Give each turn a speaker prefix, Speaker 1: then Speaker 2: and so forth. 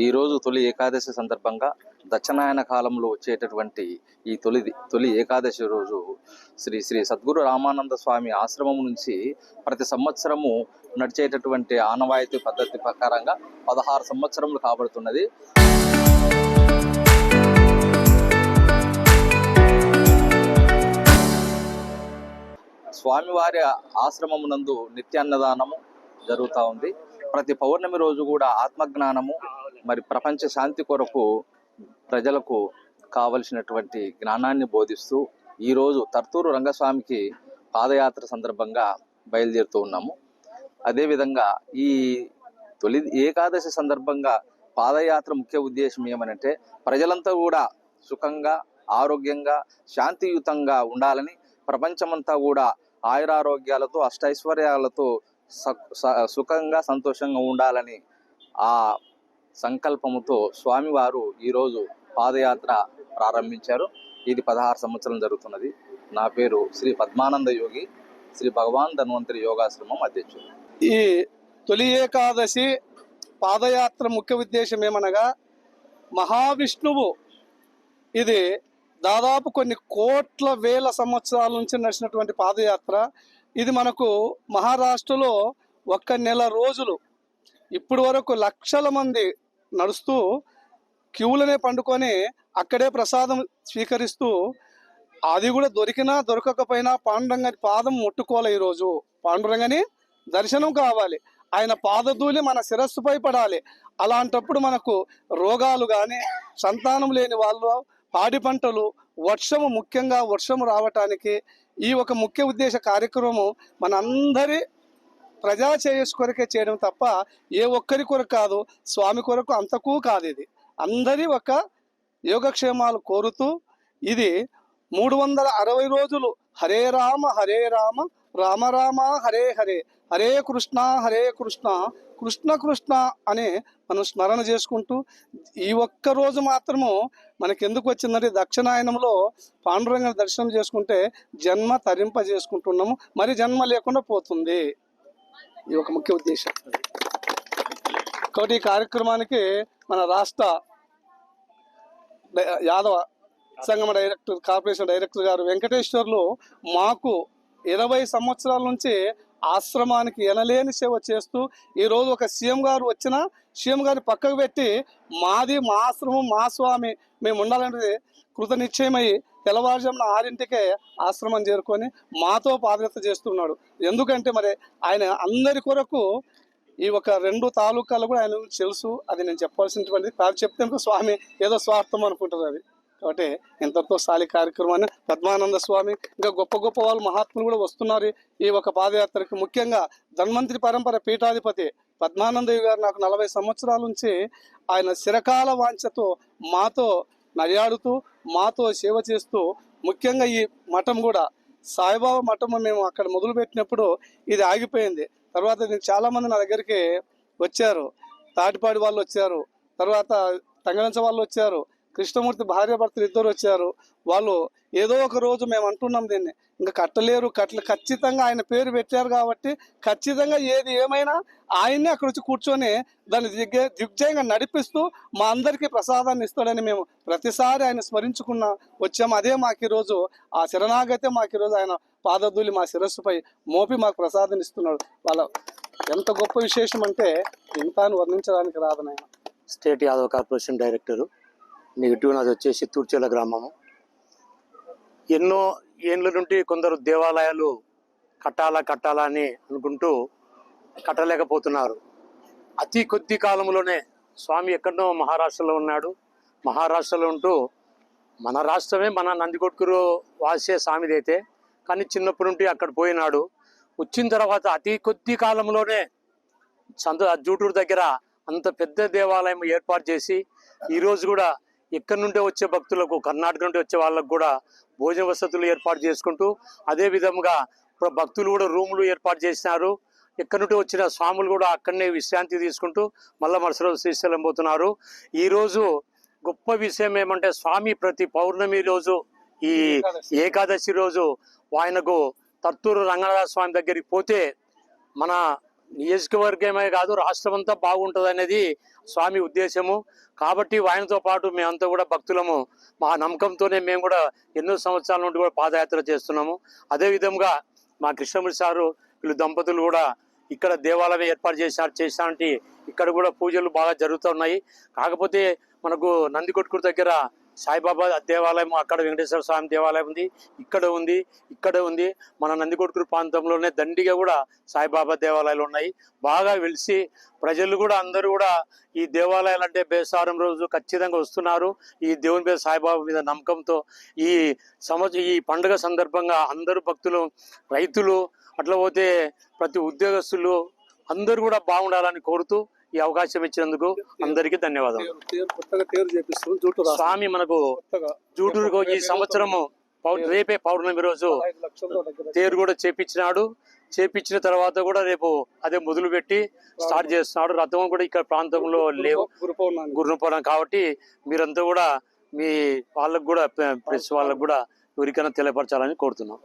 Speaker 1: ఈరోజు తొలి ఏకాదశి సందర్భంగా దక్షిణాయన కాలంలో వచ్చేటటువంటి ఈ తొలి ఏకాదశి రోజు శ్రీ శ్రీ సద్గురు రామానంద స్వామి ఆశ్రమం నుంచి ప్రతి సంవత్సరము నడిచేటటువంటి ఆనవాయితీ పద్ధతి ప్రకారంగా 16 సంవత్సరములు కాబడుతున్నది. స్వామివారి ఆశ్రమమునందు నిత్యాన్నదానము జరుగుతూ ఉంది. ప్రతి పౌర్ణమి రోజు కూడా ఆత్మజ్ఞానము మరి ప్రపంచ శాంతి కొరకు ప్రజలకు కావలసినటువంటి జ్ఞానాన్ని బోధిస్తూ ఈరోజు తర్తూరు రంగస్వామికి పాదయాత్ర సందర్భంగా బయలుదేరుతూ ఉన్నాము. అదేవిధంగా ఈ తొలి ఏకాదశి సందర్భంగా పాదయాత్ర ముఖ్య ఉద్దేశం ఏమనంటే ప్రజలంతా కూడా సుఖంగా, ఆరోగ్యంగా, శాంతియుతంగా ఉండాలని, ప్రపంచమంతా కూడా ఆయురారోగ్యాలతో, అష్టైశ్వర్యాలతో సుఖంగా, సంతోషంగా ఉండాలని ఆ సంకల్పముతో స్వామివారు ఈరోజు పాదయాత్ర ప్రారంభించారు. ఇది 16 సంవత్సరం జరుగుతున్నది. నా పేరు శ్రీ పద్మానంద యోగి, శ్రీ భగవాన్ ధన్వంతరి యోగాశ్రమం అధ్యక్షుడు.
Speaker 2: ఈ తొలి ఏకాదశి పాదయాత్ర ముఖ్య ఉద్దేశం ఏమనగా, మహావిష్ణువు ఇది దాదాపు కొన్ని కోట్ల వేల సంవత్సరాల నుంచి నడిచినటువంటి పాదయాత్ర. ఇది మనకు మహారాష్ట్రలో ఒక్క నెల రోజులు ఇప్పటి వరకు లక్షల మంది నడుస్తూ క్యూలనే పండుకొని అక్కడే ప్రసాదం స్వీకరిస్తూ, అది కూడా దొరికినా దొరకకపోయినా పాండురంగని పాదం ముట్టుకోవాలి. ఈరోజు పాండురంగని దర్శనం కావాలి, ఆయన పాదధూళి మన శిరస్సుపై పడాలి. అలాంటప్పుడు మనకు రోగాలు కానీ, సంతానం లేని వాళ్ళు, పాడి పంటలు, వర్షము, ముఖ్యంగా వర్షము రావటానికి ఈ ఒక ముఖ్య ఉద్దేశ కార్యక్రమం మనందరి ప్రజా శ్రేయస్సు కొరకే చేయడం తప్ప ఏ ఒక్కరి కొరకు కాదు, స్వామి కొరకు అంతకు కాదు. ఇది అందరి ఒక యోగక్షేమాలు కోరుతూ ఇది 360 రోజులు హరే రామ రామ రామ హరే హరే, హరే కృష్ణ కృష్ణ కృష్ణ అని మనం స్మరణ చేసుకుంటూ, ఈ ఒక్క రోజు మాత్రము మనకెందుకు వచ్చిందంటే దక్షిణాయనంలో పాండురంగ దర్శనం చేసుకుంటే జన్మ తరింప చేసుకుంటున్నాము, మరి జన్మ లేకుండా పోతుంది. ఇది ఒక ముఖ్య ఉద్దేశం. కాబట్టి ఈ కార్యక్రమానికి మన రాష్ట్ర యాదవ సంగమ డైరెక్టర్, కార్పొరేషన్ డైరెక్టర్ గారు వెంకటేశ్వర్లు మాకు 20 సంవత్సరాల నుంచి ఆశ్రమానికి ఎనలేని సేవ చేస్తూ, ఈరోజు ఒక సీఎం గారు వచ్చినా సీఎం గారిని పక్కకు పెట్టి మాది, మా ఆశ్రమం, మా స్వామి, మేము ఉండాలనేది కృత నిశ్చయమై తెల్లవారుజామున 6ంటికే ఆశ్రమం చేరుకొని మాతో పాదయాత్ర చేస్తున్నాడు. ఎందుకంటే మరి ఆయన అందరి కొరకు ఈ ఒక 2 తాలూకాలు కూడా ఆయన తెలుసు. అది నేను చెప్పాల్సినటువంటి కాదు, చెప్తే స్వామి ఏదో స్వార్థం అనుకుంటారు. అది కాబట్టి ఇంతతో సాలి కార్యక్రమాన్ని పద్మానంద స్వామి ఇంకా గొప్ప గొప్ప వాళ్ళు మహాత్ములు కూడా వస్తున్నారు ఈ ఒక పాదయాత్రకి. ముఖ్యంగా ధన్వంతరి పరంపర పీఠాధిపతి పద్మానందయ్య గారు నాకు 40 సంవత్సరాల నుంచి ఆయన చిరకాల వాంఛతో మాతో నడియాడుతూ, మాతో సేవ చేస్తూ, ముఖ్యంగా ఈ మఠం కూడా సాయిబాబా మఠం మేము అక్కడ మొదలు పెట్టినప్పుడు ఇది ఆగిపోయింది. తర్వాత చాలామంది నా దగ్గరికి వచ్చారు, తాటిపాడి వాళ్ళు వచ్చారు, తర్వాత తంగలంచ వాళ్ళు వచ్చారు, కృష్ణమూర్తి భార్యాభర్తలు 2 వచ్చారు. వాళ్ళు ఏదో ఒక రోజు మేము అంటున్నాం దీన్ని ఇంకా కట్టలేరు, ఖచ్చితంగా ఆయన పేరు పెట్టారు కాబట్టి ఖచ్చితంగా ఏది ఏమైనా ఆయన్ని అక్కడ వచ్చి కూర్చొని దాన్ని దిగ్జయంగా నడిపిస్తూ మా అందరికీ ప్రసాదాన్ని ఇస్తాడని మేము ప్రతిసారి ఆయన స్మరించుకున్న వచ్చాము. అదే మాకు ఈరోజు ఆ శరణాగతే మాకు ఈరోజు ఆయన పాదధూళి మా శిరస్సుపై మోపి మాకు ప్రసాదం ఇస్తున్నాడు. వాళ్ళ ఎంత గొప్ప విశేషం అంటే ఇంత వర్ణించడానికి రాదు. ఆయన
Speaker 3: state Yadav corporation director. Negative నాది వచ్చేసి తూర్చేల గ్రామము. ఎన్నో ఏళ్ళ నుండి కొందరు దేవాలయాలు కట్టాలా అని అనుకుంటూ కట్టలేకపోతున్నారు. అతి కొద్ది కాలంలోనే స్వామి ఎక్కడో మహారాష్ట్రలో ఉన్నాడు. మహారాష్ట్రలో ఉంటూ మన రాష్ట్రమే, మన నందికొట్కూరు వాసే స్వామిదైతే, కానీ చిన్నప్పటి నుండి అక్కడ పోయినాడు. వచ్చిన తర్వాత అతి కొద్ది కాలంలోనే జూటూరు దగ్గర అంత పెద్ద దేవాలయం ఏర్పాటు చేసి ఈరోజు కూడా ఎక్కడి నుండి వచ్చే భక్తులకు, కర్ణాటక నుండి వచ్చే వాళ్ళకు కూడా భోజన వసతులు ఏర్పాటు చేసుకుంటూ, అదే విధంగా భక్తులు కూడా రూములు ఏర్పాటు చేసినారు. ఎక్కడి నుండి వచ్చిన స్వాములు కూడా అక్కడనే విశ్రాంతి తీసుకుంటూ మళ్ళీ మరుసటి రోజు శ్రీశైలం పోతున్నారు. ఈరోజు గొప్ప విషయం ఏమంటే స్వామి ప్రతి పౌర్ణమి రోజు, ఈ ఏకాదశి రోజు ఆయనకు తర్తూరు రంగనాథ స్వామి దగ్గరికి పోతే మన నియోజకవర్గమే కాదు రాష్ట్రం అంతా బాగుంటుంది అనేది స్వామి ఉద్దేశము. కాబట్టి ఆయనతో పాటు మేమంతా కూడా భక్తులము. మా నమ్మకంతోనే మేము కూడా ఎన్నో సంవత్సరాల నుండి కూడా పాదయాత్ర చేస్తున్నాము. అదేవిధంగా మా కృష్ణమూర్తి సారు వీళ్ళు దంపతులు కూడా ఇక్కడ దేవాలయం ఏర్పాటు చేశారంటే ఇక్కడ కూడా పూజలు బాగా జరుగుతున్నాయి. కాకపోతే మనకు నందికొట్కూరు దగ్గర సాయిబాబా దేవాలయం, అక్కడ వెంకటేశ్వర స్వామి దేవాలయం ఉంది, ఇక్కడ ఉంది. మన నందికొట్కూరు ప్రాంతంలోనే దండిగా కూడా సాయిబాబా దేవాలయాలు ఉన్నాయి. బాగా వెలిసి ప్రజలు కూడా అందరూ కూడా ఈ దేవాలయాలు అంటే బేసారం రోజు ఖచ్చితంగా వస్తున్నారు. ఈ దేవుని మీద సాయిబాబా మీద నమ్మకంతో ఈ పండుగ సందర్భంగా అందరూ భక్తులు, రైతులు, అట్లా పోతే ప్రతి ఉద్యోగస్తులు అందరూ కూడా బాగుండాలని కోరుతూ ఈ అవకాశం ఇచ్చినందుకు అందరికీ ధన్యవాదాలు. స్వామి మనకు జూటూరుకు ఈ సంవత్సరము రేపే పౌర్ణమి రోజు తేరు కూడా చేపించిన తర్వాత కూడా రేపు అదే మొదలు పెట్టి స్టార్ట్ చేస్తున్నాడు. రథం కూడా ఇక్కడ ప్రాంతంలో లేవు, గురుపౌర్ణమి కాబట్టి మీరంతా కూడా మీ వాళ్ళకు కూడా ప్రెస్ వాళ్ళకు కూడా ఎవరికైనా తెలియపరచాలని కోరుతున్నాం.